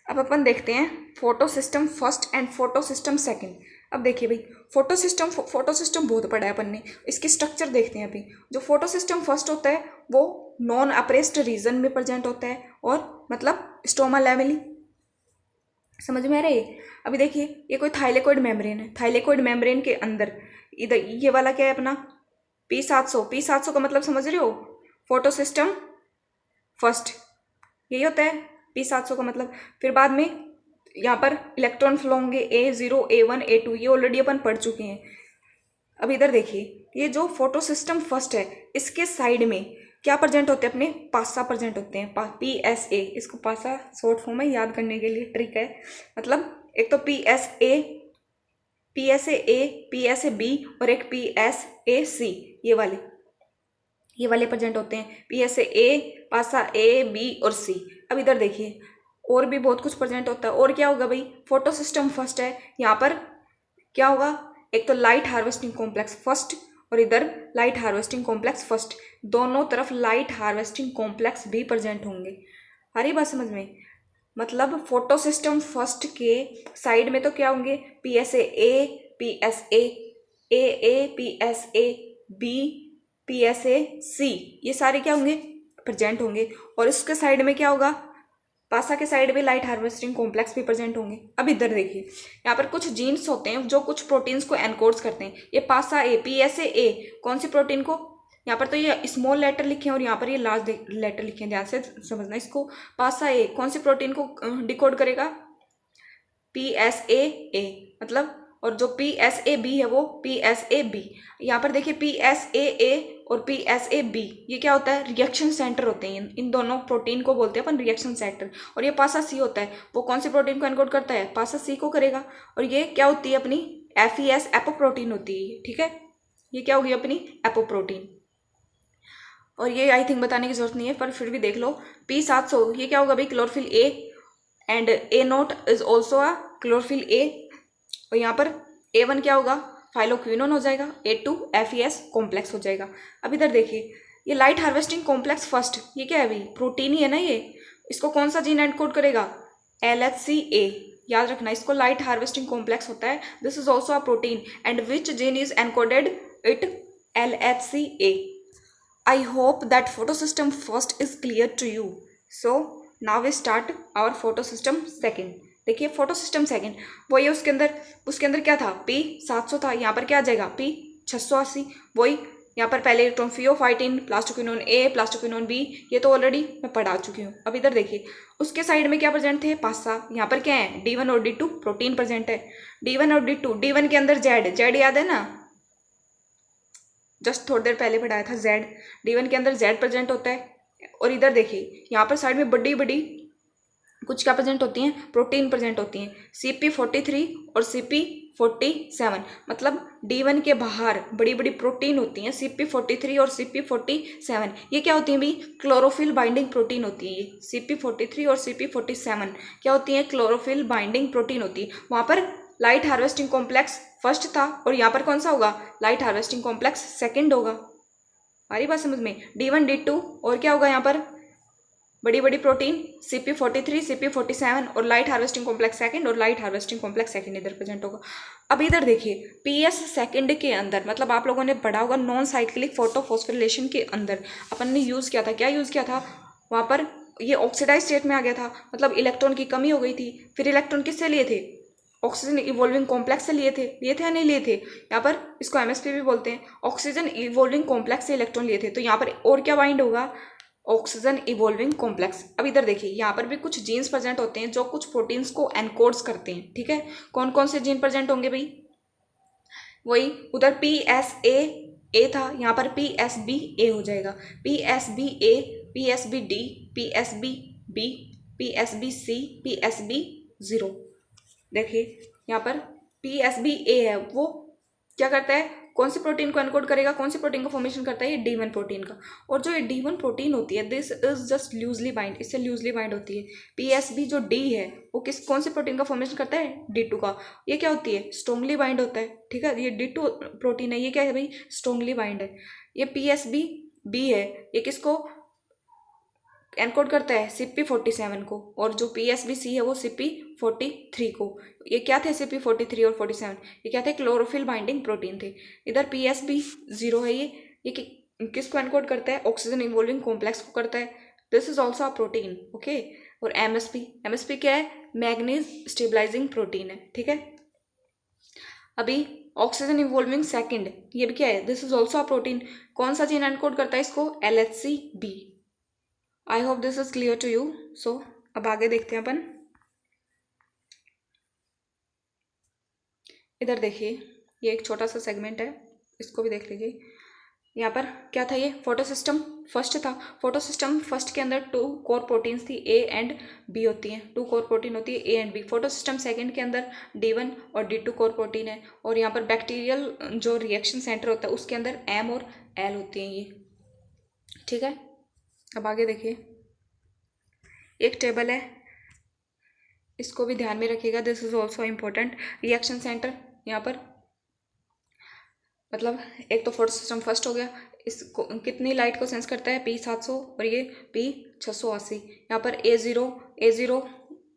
अब अपन देखते हैं photo system first and photo system second. अब देखिए भाई, फोटो सिस्टम बहुत पढ़ा है अपन ने, इसकी स्ट्रक्चर देखते हैं अभी। जो फोटो सिस्टम फर्स्ट होता है वो नॉन अप्रेस्ड रीजन में प्रेजेंट होता है, और मतलब स्टोमा लेवली, समझ में आ रहा है। अभी देखिए, ये कोई थाइलेकोइड मेम्ब्रेन है, थाइलेकोइड मेम्ब्रेन के अंदर इधर ये वाला क्या है अपना P700 का मतलब समझ रहे हो, फोटो सिस्टम फर्स्ट, यही होता है P700 का मतलब। फिर बाद में यहाँ पर इलेक्ट्रॉन फ्लो होंगे A0 A1 A2, ये ऑलरेडी अपन पढ़ चुके हैं। अब इधर देखिए, ये जो फोटो सिस्टम फर्स्ट है, इसके साइड में क्या प्रेजेंट होते हैं, अपने पासा प्रेजेंट होते हैं, PSA। इसको पासा शॉर्ट फॉर्म में याद करने के लिए ट्रिक है, मतलब एक तो PSA B और एक PSAC, ये वाले ये वाले प्रेजेंट होते हैं, PSA A, पासा A, B और C। अब इधर देखिए और भी बहुत कुछ प्रेजेंट होता है। और क्या होगा भाई, फोटो सिस्टम फर्स्ट है, यहाँ पर क्या होगा, एक तो लाइट हार्वेस्टिंग कॉम्प्लेक्स फर्स्ट और इधर लाइट हार्वेस्टिंग कॉम्प्लेक्स फर्स्ट, दोनों तरफ लाइट हार्वेस्टिंग कॉम्प्लेक्स भी प्रेजेंट होंगे। हरी बात समझ में, मतलब फोटो सिस्टम फर्स्ट के साइड में तो क्या होंगे, PSA A, PSA AA, PSA B, PSA C, ये सारे क्या होंगे, प्रेजेंट होंगे। और इसके साइड में क्या होगा, पासा के साइड में लाइट हार्वेस्टिंग कॉम्प्लेक्स भी प्रेजेंट होंगे। अब इधर देखिए, यहाँ पर कुछ जीन्स होते हैं जो कुछ प्रोटीन्स को एनकोड्स करते हैं। ये पासा ए, PSA A कौन सी प्रोटीन को, यहाँ पर तो ये स्मॉल लेटर लिखे हैं और यहाँ पर ये लार्ज लेटर लिखे हैं, ध्यान से समझना इसको। पासा ए कौन सी प्रोटीन को डिकोड करेगा, PSA A, मतलब, और जो PSA B है वो PSA B। यहाँ पर देखिए PSA A और PSA B, ये क्या होता है, रिएक्शन सेंटर होते हैं। इन दोनों प्रोटीन को बोलते हैं अपन रिएक्शन सेंटर। और ये पासा C होता है, वो कौन सी प्रोटीन को एनकोड करता है, पासा C को करेगा। और ये क्या होती है अपनी, FES एपोप्रोटीन होती है, ठीक है, ये क्या होगी अपनी एपोप्रोटीन। और ये आई थिंक बताने की जरूरत नहीं है, पर फिर भी देख लो, P700 ये क्या होगा भाई, chlorophyll A, and A0 is also a chlorophyll A। और यहाँ पर A1 क्या होगा, फाइलोक्विनोन हो जाएगा, A2 FES कॉम्प्लेक्स हो जाएगा। अब इधर देखिए, ये लाइट हार्वेस्टिंग कॉम्प्लेक्स फर्स्ट, ये क्या है भाई, प्रोटीन ही है ना ये, इसको कौन सा जीन एनकोड करेगा, LHCA। याद रखना, इसको लाइट हार्वेस्टिंग कॉम्प्लेक्स होता है, this is also a protein and which gene is encoded it, LHCA। I hope that photosystem first is clear to you. So now we start our photosystem second। देखिए photosystem second वही है, उसके अंदर क्या था, P700 था, यहाँ पर क्या आ जाएगा P680। वही यहाँ पर पहले electron pheophytin, plastoquinone A, plastoquinone B, ये तो ऑलरेडी मैं पढ़ा चुकी हूँ। अब इधर देखिए, उसके साइड में क्या प्रेजेंट थे, पासा, यहाँ पर क्या है D1 और D2 प्रोटीन प्रेजेंट है, D1 और D2, D1 के अंदर Z याद है ना, जस्ट थोड़ी देर पहले पढ़ाया था Z, D1 के अंदर Z प्रेजेंट होता है। और इधर देखिए यहाँ पर साइड में बड़ी बड़ी कुछ क्या प्रेजेंट होती हैं, प्रोटीन प्रेजेंट होती हैं, CP43 और CP47, मतलब D1 के बाहर बड़ी बड़ी प्रोटीन होती हैं, CP43 और CP47। ये क्या होती हैं भाई, क्लोरोफिल बाइंडिंग प्रोटीन होती है। ये CP43 और CP47 क्या होती हैं, क्लोरोफिल बाइंडिंग प्रोटीन होती है। वहाँ पर लाइट हार्वेस्टिंग कॉम्प्लेक्स फर्स्ट था और यहाँ पर कौन सा होगा, लाइट हार्वेस्टिंग कॉम्प्लेक्स सेकंड होगा। हमारी बात समझ में, D1 D2 और क्या होगा यहाँ पर, बड़ी बड़ी प्रोटीन CP43 CP47 और लाइट हार्वेस्टिंग कॉम्प्लेक्स सेकंड और लाइट हार्वेस्टिंग कॉम्प्लेक्स सेकंड इधर प्रेजेंट होगा। अब इधर देखिए PS सेकंड के अंदर, मतलब आप लोगों ने पढ़ा होगा नॉन साइक्लिक फोटोफॉस्फोरिलेशन के अंदर अपन ने यूज़ किया था, क्या यूज़ किया था, वहाँ पर ये ऑक्सीडाइज स्टेट में आ गया था, मतलब इलेक्ट्रॉन की कमी हो गई थी। फिर इलेक्ट्रॉन किससे लिए थे, ऑक्सीजन इवोल्विंग कॉम्प्लेक्स से लिए थे या नहीं लिए थे, यहाँ पर इसको MSP भी बोलते हैं, ऑक्सीजन इवोल्विंग कॉम्प्लेक्स से इलेक्ट्रॉन लिए थे। तो यहाँ पर और क्या बाइंड होगा, ऑक्सीजन इवोल्विंग कॉम्प्लेक्स। अब इधर देखिए, यहाँ पर भी कुछ जीन्स प्रेजेंट होते हैं जो कुछ प्रोटीन्स को एनकोड्स करते हैं, ठीक है। कौन कौन से जीन प्रेजेंट होंगे भाई, वही उधर PSA A था, यहाँ पर PSB A हो जाएगा, PSB A, PSB D, PSB B, PSB C, PSB 0। देखिए यहाँ पर PSB A है, वो क्या करता है, कौन सी प्रोटीन को एनकोड करेगा, कौन सी प्रोटीन का फॉर्मेशन करता है, ये D1 प्रोटीन का। और जो ये D1 प्रोटीन होती है, this is just loosely bind, इससे लूजली बाइंड होती है। PSB जो D है वो कौन से प्रोटीन का फॉर्मेशन करता है, D2 का। ये क्या होती है, स्ट्रोंगली बाइंड होता है, ठीक है। ये D2 प्रोटीन है, ये क्या है भाई, स्ट्रोंगली बाइंड है। ये PSB B है, ये किसको एनकोड करता है, CP47 को। और जो PSB C है वो CP43 को। ये क्या थे, CP43 और 47, ये क्या थे, क्लोरोफिल बाइंडिंग प्रोटीन थे। इधर PSB 0 है, ये किसको एनकोड करता है, ऑक्सीजन इन्वॉल्विंग कॉम्प्लेक्स को करता है, this is also a protein, okay. और MSP क्या है, मैग्नीज स्टेबलाइजिंग प्रोटीन है, ठीक है। अभी ऑक्सीजन इन्वॉल्विंग सेकेंड, ये भी क्या है, this is also a protein. कौन सा जीन एनकोड करता है इसको, LHCb। I hope this is clear to you. So अब आगे देखते हैं अपन। इधर देखिए, ये एक छोटा सा सेगमेंट है, इसको भी देख लीजिए। यहाँ पर क्या था, ये फोटोसिस्टम फर्स्ट था। फोटोसिस्टम फर्स्ट के अंदर 2 कोर प्रोटीन्स थी, A एंड B होती हैं, 2 कोर प्रोटीन होती है A and B। Photosystem second के अंदर D1 और D2 कोर प्रोटीन है। और यहाँ पर बैक्टीरियल जो रिएक्शन सेंटर होता है उसके अंदर M और L होती हैं। ये ठीक है। अब आगे देखिए, एक टेबल है, इसको भी ध्यान में रखिएगा, this is also important. Reaction centre यहाँ पर मतलब एक तो फोटो सिस्टम फर्स्ट हो गया, इसको कितनी लाइट को सेंस करता है, P700 और ये P680। यहाँ पर A0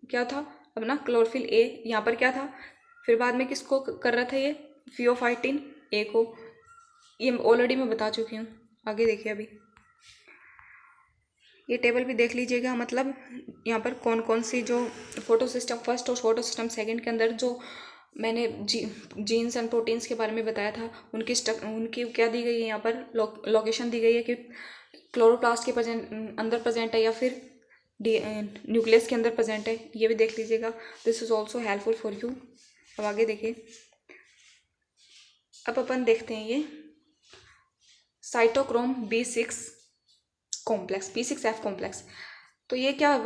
क्या था अपना क्लोरोफिल ए, यहाँ पर क्या था, फिर बाद में किसको कर रहा था ये फियोफाइटिन ए को, ये ऑलरेडी मैं बता चुकी हूँ। आगे देखिए, अभी ये टेबल भी देख लीजिएगा, मतलब यहाँ पर कौन कौन सी जो फोटो सिस्टम फर्स्ट और फोटो सिस्टम सेकेंड के अंदर जो मैंने जीन्स एंड प्रोटीन्स के बारे में बताया था, उनकी क्या दी गई है, यहाँ पर लोकेशन दी गई है कि क्लोरोप्लास्ट के अंदर प्रेजेंट है या फिर न्यूक्लियस के अंदर प्रेजेंट है, ये भी देख लीजिएगा। This is also helpful for you. अब आगे देखिए, अब अपन देखते हैं ये cytochrome B6 complex, B6F complex. तो ये क्या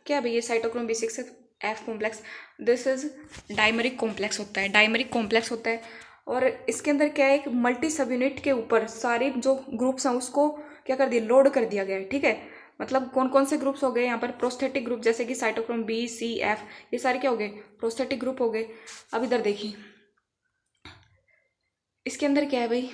क्या भाई, ये cytochrome B6F complex, this is dimeric complex होता है, डाइमरिक कॉम्प्लेक्स होता है। और इसके अंदर क्या है, एक मल्टी सब यूनिट के ऊपर सारे जो ग्रुप्स हैं उसको क्या कर दिया, लोड कर दिया गया है। ठीक है, मतलब कौन कौन से ग्रुप्स हो गए यहाँ पर, प्रोस्थेटिक ग्रुप, जैसे कि साइटोक्रोम B, C, F, ये सारे क्या हो गए, प्रोस्थेटिक ग्रुप हो गए। अब इधर देखिए, इसके अंदर क्या है भाई,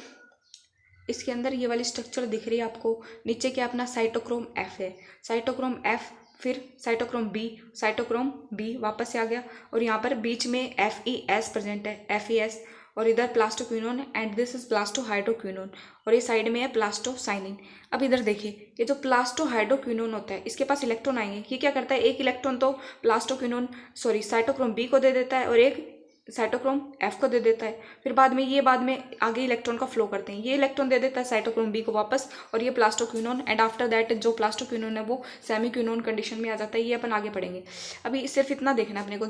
इसके अंदर ये वाली स्ट्रक्चर दिख रही है आपको, नीचे क्या अपना साइटोक्रोम F है, साइटोक्रोम F, फिर साइटोक्रोम B वापस से आ गया, और यहाँ पर बीच में FeS प्रेजेंट है, FeS, और इधर प्लास्टोक्विनोन एंड दिस इज प्लास्टोहाइड्रोक्विनोन, और ये साइड में है प्लास्टोसाइनिन। अब इधर देखिए, ये जो प्लास्टोहाइड्रोक्विनोन होता है इसके पास इलेक्ट्रॉन आएंगे, ये क्या करता है, एक इलेक्ट्रॉन तो साइटोक्रोम B को दे देता है और एक साइटोक्रोम F को दे देता है, फिर बाद में आगे इलेक्ट्रॉन का फ्लो करते हैं, ये इलेक्ट्रॉन दे देता है साइटोक्रोम B को वापस, और ये प्लास्टोक्विनोन, एंड आफ्टर दैट जो प्लास्टोक्विनोन है वो सेमीक्विनोन कंडीशन में आ जाता है, ये अपन आगे पढ़ेंगे। अभी सिर्फ इतना देखना है अपने को,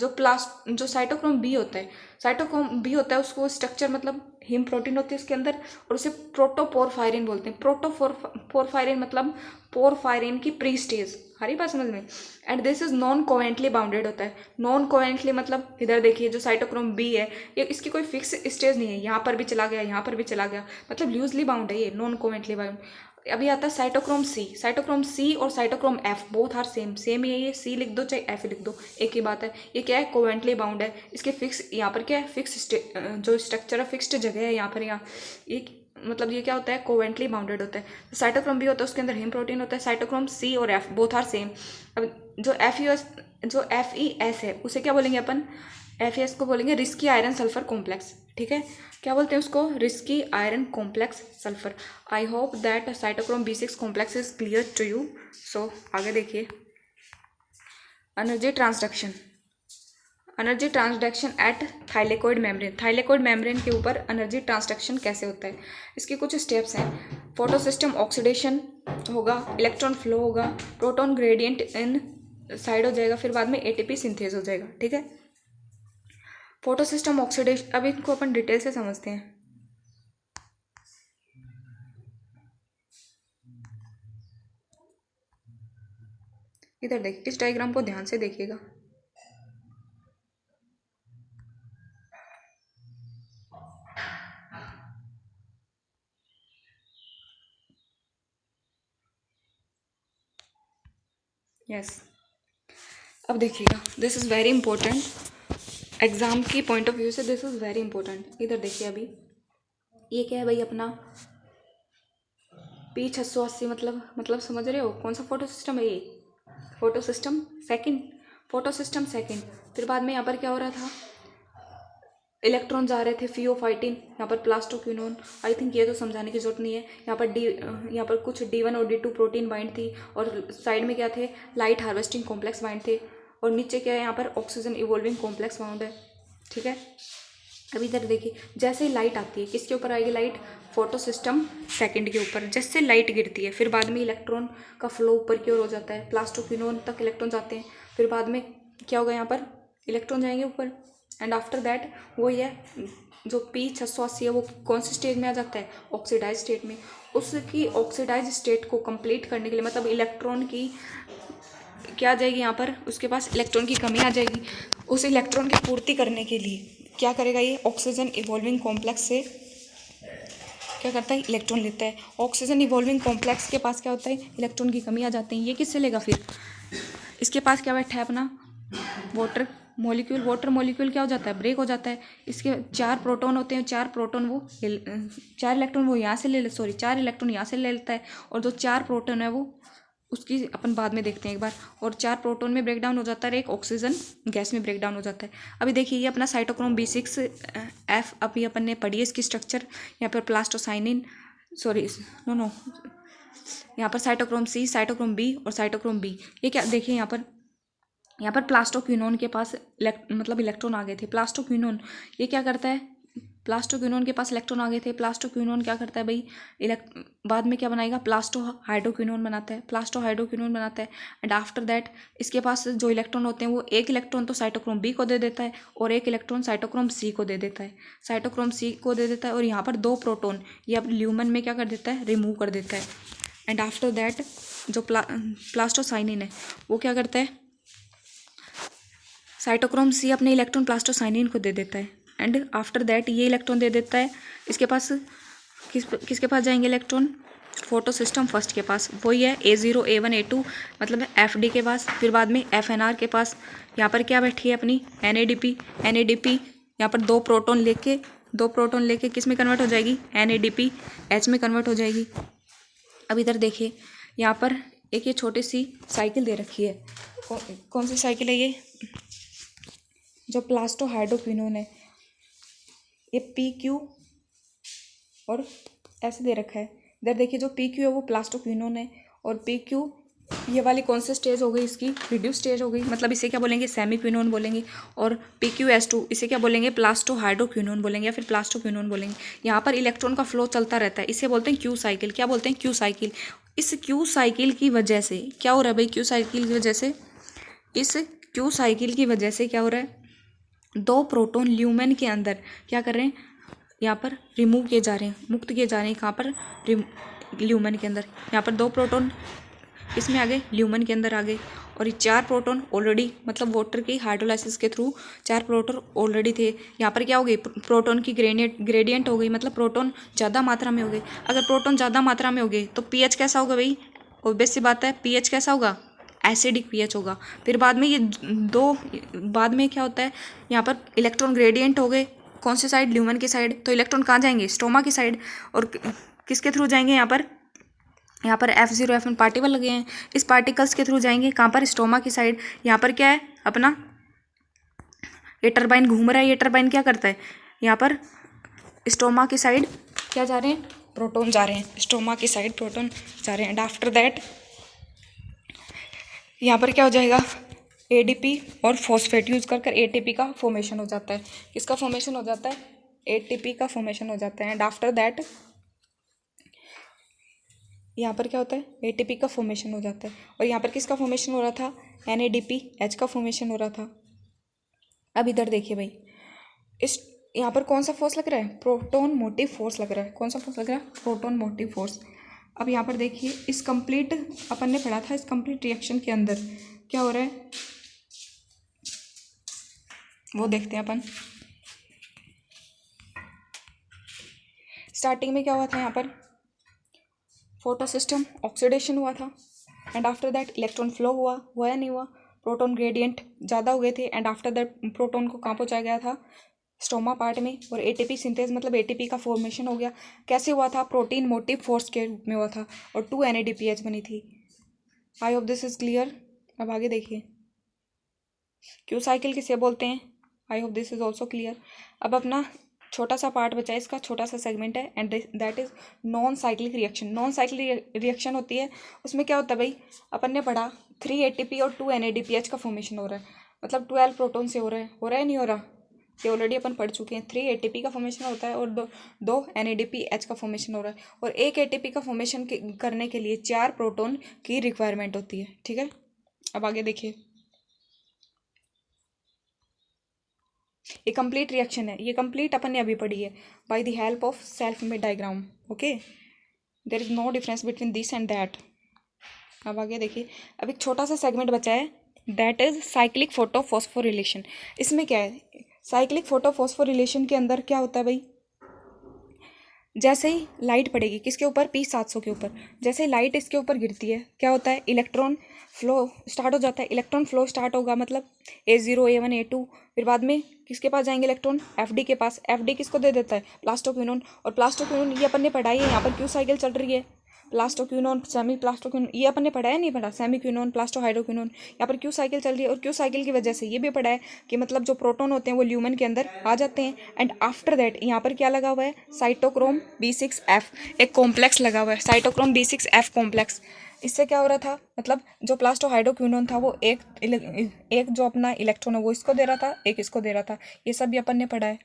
जो साइटोक्रोम B होता है, उसको स्ट्रक्चर मतलब हीम प्रोटीन होती है उसके अंदर, और उसे प्रोटोपोरफायरिन बोलते हैं। प्रोटोपोरफायरिन मतलब पोरफायरिन की प्री स्टेज, हरी बात समझ में। And this is non covalently bounded होता है, नॉन कोवेंटली मतलब इधर देखिए जो साइटोक्रोम B है, ये इसकी कोई फिक्स स्टेज नहीं है, यहाँ पर भी चला गया, यहाँ पर भी चला गया, मतलब लूजली बाउंड है ये, नॉन कोवेंटली बाउंड। अभी आता है साइटोक्रोम C और cytochrome F, both are same ही है, ये C लिख दो चाहे F लिख दो, एक ही बात है। ये क्या है, कोवेंटली बाउंड है, इसके फिक्स यहाँ पर क्या है, फिक्स जो स्ट्रक्चर है, फिक्स्ड जगह है यहाँ पर, यहाँ ये मतलब ये क्या होता है, कोवेंटली बाउंडेड होता है। साइटोक्रोम B होता है, उसके अंदर हीम प्रोटीन होता है, साइटोक्रोम C और F बोथ आर सेम। अब जो FeS है उसे क्या बोलेंगे अपन, FeS को बोलेंगे रिस्की आयरन सल्फर कॉम्प्लेक्स। ठीक है, क्या बोलते हैं उसको, Rieske iron complex sulphur. I hope that cytochrome B6 complex is clear to you. So आगे देखिए, energy transduction at thylakoid membrane के ऊपर एनर्जी ट्रांसडक्शन कैसे होता है, इसके कुछ स्टेप्स हैं। फोटोसिस्टम ऑक्सीडेशन होगा, इलेक्ट्रॉन फ्लो होगा, प्रोटॉन ग्रेडियंट इन साइड हो जाएगा, फिर बाद में ATP सिंथेज हो जाएगा। ठीक है, फोटोसिस्टम ऑक्सीडेशन, अब इनको अपन डिटेल से समझते हैं। इधर देखिए, इस डायग्राम को ध्यान से देखिएगा। यस, अब देखिएगा, this is very important, exam की पॉइंट ऑफ व्यू से दिस इज़ वेरी इंपॉर्टेंट। इधर देखिए, अभी ये क्या है भाई, अपना P680, मतलब समझ रहे हो कौन सा फोटो सिस्टम है ये, फोटो सिस्टम सेकंड। फिर बाद में यहाँ पर क्या हो रहा था, इलेक्ट्रॉन जा रहे थे, फियोफाइटिन, यहाँ पर प्लास्टोक्विनोन, आई थिंक ये तो समझाने की जरूरत नहीं है। यहाँ पर कुछ D1 और D2 प्रोटीन बाइंड थी, और साइड में क्या थे, लाइट हार्वेस्टिंग कॉम्प्लेक्स बाइंड थे, और नीचे क्या है, यहाँ पर ऑक्सीजन इवॉल्विंग कॉम्प्लेक्स बाउंड है। ठीक है, अभी इधर देखिए, जैसे ही लाइट आती है, किसके ऊपर आएगी लाइट, फोटो सिस्टम सेकेंड के ऊपर। जैसे लाइट गिरती है, फिर बाद में इलेक्ट्रॉन का फ्लो ऊपर की ओर हो जाता है, प्लास्टोक्विनोन तक इलेक्ट्रॉन जाते हैं, फिर बाद में क्या होगा, यहाँ पर इलेक्ट्रॉन जाएंगे ऊपर, एंड आफ्टर दैट वही है, जो P680 है वो कौन सी स्टेज में आ जाता है, ऑक्सीडाइज स्टेट में। उसकी ऑक्सीडाइज स्टेट को कंप्लीट करने के लिए, मतलब इलेक्ट्रॉन की क्या आ जाएगी, यहाँ पर उसके पास इलेक्ट्रॉन की कमी आ जाएगी, उस इलेक्ट्रॉन की पूर्ति करने के लिए क्या करेगा, ये ऑक्सीजन इवॉल्विंग कॉम्प्लेक्स से क्या करता है, इलेक्ट्रॉन लेता है। ऑक्सीजन इवॉल्विंग कॉम्प्लेक्स के पास क्या होता है, इलेक्ट्रॉन की कमी आ जाती है। ये किससे लेगा फिर, इसके पास क्या बैठा है अपना वाटर मॉलिक्यूल। वाटर मॉलिक्यूल क्या हो जाता है, ब्रेक हो जाता है। इसके 4 प्रोटॉन होते हैं, 4 प्रोटॉन वो 4 इलेक्ट्रॉन वो यहाँ से ले ले, सॉरी 4 इलेक्ट्रॉन यहाँ से ले लेता है, और जो 4 प्रोटॉन है वो उसकी अपन बाद में देखते हैं एक बार। और 4 प्रोटॉन में ब्रेक डाउन हो जाता है, एक ऑक्सीजन गैस में ब्रेक डाउन हो जाता है। अभी देखिए ये अपना साइटोक्रोम B6F अभी अपन ने पढ़ी है इसकी स्ट्रक्चर। यहाँ पर प्लास्टोसाइनिन, सॉरी नो, यहाँ पर साइटोक्रोम C, साइटोक्रोम B और साइटोक्रोम B। ये क्या देखिए यहाँ पर प्लास्टोक्विनोन के पास मतलब इलेक्ट्रॉन आ गए थे। प्लास्टोक्विनोन ये क्या करता है, प्लास्टोक्विनोन के पास इलेक्ट्रॉन आ गए थे। प्लास्टोक्विनोन क्या करता है भाई, बाद में क्या बनाएगा, प्लास्टोहाइड्रोक्विनोन बनाता है, प्लास्टोहाइड्रोक्विनोन बनाता है। एंड आफ्टर दैट इसके पास जो इलेक्ट्रॉन होते हैं वो एक इलेक्ट्रॉन तो साइटोक्रोम B को दे देता है और एक इलेक्ट्रॉन साइटोक्रोम C को दे देता है, साइटोक्रोम C को दे देता है। और यहाँ पर 2 प्रोटॉन ये अब ल्यूमन में क्या कर देता है, रिमूव कर देता है। एंड आफ्टर दैट जो प्लास्टोसाइनिन है वो क्या करता है, साइटोक्रोम C अपने इलेक्ट्रॉन प्लास्टोसाइनिन को दे देता है। एंड आफ्टर दैट ये इलेक्ट्रॉन दे देता है इसके पास, किसके पास जाएंगे इलेक्ट्रॉन, फोटो सिस्टम फर्स्ट के पास, वही है A0 A1 A2 मतलब FD के पास, फिर बाद में FNR के पास। यहाँ पर क्या बैठी है अपनी NADP यहाँ पर 2 प्रोटॉन लेके किस में कन्वर्ट हो जाएगी, NADPH में कन्वर्ट हो जाएगी। अब इधर देखिए यहाँ पर एक ये छोटी सी साइकिल दे रखी है। कौन सी साइकिल है ये, जो प्लास्टोहाइड्रोक्विनोन है, ये PQ और ऐसे दे रखा है। इधर देखिए जो PQ है वो प्लास्टोक्विनोन है, और PQ ये वाली कौन सी स्टेज हो गई इसकी, रिड्यूस स्टेज हो गई, मतलब इसे क्या बोलेंगे, सेमीक्विनोन बोलेंगे। और PQS2 इसे क्या बोलेंगे, प्लास्टोहाइड्रोक्विनोन बोलेंगे या फिर प्लास्टोक्विनोन बोलेंगे। यहाँ पर इलेक्ट्रॉन का फ्लो चलता रहता है, इसे बोलते हैं क्यू साइकिल। क्या बोलते हैं, क्यू साइकिल। इस क्यू साइकिल की वजह से क्या हो रहा है भाई, क्यू साइकिल की वजह से, इस क्यू साइकिल की वजह से क्या हो रहा है, 2 प्रोटॉन ल्यूमेन के अंदर क्या कर रहे हैं, यहाँ पर रिमूव किए जा रहे हैं, मुक्त किए जा रहे हैं। कहाँ पर, ल्यूमेन के अंदर। यहाँ पर 2 प्रोटॉन इसमें आ गए, ल्यूमेन के अंदर आ गए। और ये 4 प्रोटॉन ऑलरेडी मतलब वाटर की हाइड्रोलाइसिस के थ्रू 4 प्रोटॉन ऑलरेडी थे। यहाँ पर क्या हो गई, प्रोटॉन की ग्रेडियंट हो गई, मतलब प्रोटॉन ज़्यादा मात्रा में हो गए। अगर प्रोटॉन ज़्यादा मात्रा में हो गए तो पीएच कैसा होगा भाई, ऑब्वियस सी बात है, पीएच कैसा होगा, एसिडिक पीएच होगा। फिर बाद में ये बाद में क्या होता है, यहाँ पर इलेक्ट्रॉन ग्रेडियंट हो गए, कौन सी साइड, ल्यूमेन की साइड। तो इलेक्ट्रॉन कहाँ जाएंगे, स्टोमा की साइड। और किसके थ्रू जाएंगे, यहाँ पर F0 F1 पार्टिकल लगे हैं, इस पार्टिकल्स के थ्रू जाएंगे कहाँ पर, स्टोमा की साइड। यहाँ पर क्या है अपना, ये टरबाइन घूम रहा है, ये टरबाइन क्या करता है, यहाँ पर स्टोमा की साइड क्या जा रहे हैं, प्रोटॉन जा रहे हैं, स्टोमा की साइड प्रोटॉन जा रहे हैं। एंड आफ्टर दैट यहाँ पर क्या हो जाएगा, ADP और फॉस्फेट यूज कर ATP का फॉर्मेशन हो जाता है। किसका फॉर्मेशन हो जाता है, ATP का फॉर्मेशन हो जाता है। एंड आफ्टर दैट यहाँ पर क्या होता है, ATP का फॉर्मेशन हो जाता है। और यहाँ पर किसका फॉर्मेशन हो रहा था, NADPH का फॉर्मेशन हो रहा था। अब इधर देखिए भाई, इस यहाँ पर कौन सा फोर्स लग रहा है, प्रोटॉन मोटिव फोर्स लग रहा है। कौन सा फोर्स लग रहा है, प्रोटॉन मोटिव फोर्स। अब यहाँ पर देखिए इस कंप्लीट अपन ने पढ़ा था, इस कंप्लीट रिएक्शन के अंदर क्या हो रहा है वो देखते हैं अपन। स्टार्टिंग में क्या हुआ था, यहाँ पर फोटो सिस्टम ऑक्सीडेशन हुआ था। And after that electron flow हुआ या नहीं हुआ, प्रोटॉन ग्रेडियंट ज़्यादा हो गए थे। एंड आफ्टर दैट प्रोटॉन को कहाँ पहुँचाया गया था, स्टोमा पार्ट में। और ATP सिंथेस मतलब ATP का फॉर्मेशन हो गया। कैसे हुआ था, प्रोटीन मोटिव फोर्स के रूप में हुआ था, और 2 NADPH बनी थी। आई होप दिस इज क्लियर। अब आगे देखिए, क्यू साइकिल किसे बोलते हैं, आई hope this is also clear. अब अपना छोटा सा पार्ट बचा है, इसका छोटा सा सेगमेंट है, and that is non cyclic reaction. Non cyclic reaction होती है, उसमें क्या होता है भाई, अपन ने पढ़ा 3 ATP और 2 NADPH का फॉर्मेशन हो रहा है, मतलब 12 प्रोटोन से हो रहा है नहीं हो रहा, ये ऑलरेडी अपन पढ़ चुके हैं। 3 ATP का फॉर्मेशन होता है और दो NADPH का फॉर्मेशन हो रहा है। और एक ATP का फॉर्मेशन करने के लिए 4 प्रोटोन की रिक्वायरमेंट होती है, ठीक है। अब आगे देखिए, ये कंप्लीट रिएक्शन है, ये कंप्लीट अपन ने अभी पढ़ी है by the help of self made diagram. Okay, there is no difference between this and that. अब आगे देखिए, अब एक छोटा सा सेगमेंट बचा है, दैट इज साइक्लिक फोटोफॉस्फोरिलेशन। इसमें क्या है, साइक्लिक फोटोफॉस्फोरिलेशन के अंदर क्या होता है भाई, जैसे ही लाइट पड़ेगी किसके ऊपर, P700 के ऊपर, जैसे ही लाइट इसके ऊपर गिरती है क्या होता है, इलेक्ट्रॉन फ्लो स्टार्ट हो जाता है। इलेक्ट्रॉन फ्लो स्टार्ट होगा मतलब A0 A1 A2, फिर बाद में किसके पास जाएंगे इलेक्ट्रॉन, FD के पास। FD किसको दे देता है, प्लास्टोक्विनोन। और प्लास्टोक्विनोन ये अपन ने पढ़ाई है, यहाँ पर क्यू साइकिल चल रही है, प्लास्टोक्विनोन सेमी प्लास्टोक्विनोन, ये अपन ने पढ़ा है नहीं पढ़ा, सेमी क्विनोन प्लास्टोहाइड्रोक्विनोन, यहाँ पर क्यू साइकिल चल रही है। और क्यू साइकिल की वजह से ये भी पढ़ा है कि मतलब जो प्रोटॉन होते हैं वो ल्यूमेन के अंदर आ जाते हैं। एंड आफ्टर दैट यहाँ पर क्या लगा हुआ है, साइटोक्रोम B6F, एक कॉम्प्लेक्स लगा हुआ है, साइटोक्रोम B6F कॉम्प्लेक्स। इससे क्या हो रहा था, मतलब जो प्लास्टोहाइड्रोक्विनोन था वो एक जो अपना इलेक्ट्रॉन है वो इसको दे रहा था, एक इसको दे रहा था। ये सब भी अपन ने पढ़ा है।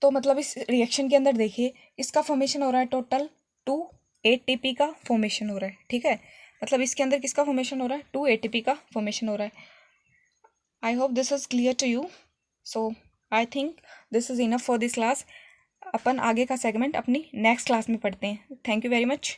तो मतलब इस रिएक्शन के अंदर देखिए इसका फॉर्मेशन हो रहा है टोटल 2 ATP का फॉर्मेशन हो रहा है, ठीक है। मतलब इसके अंदर किसका फॉर्मेशन हो रहा है, 2 ATP का फॉर्मेशन हो रहा है। I hope this is clear to you. So I think this is enough for this class. अपन आगे का सेगमेंट अपनी नेक्स्ट क्लास में पढ़ते हैं। Thank you very much.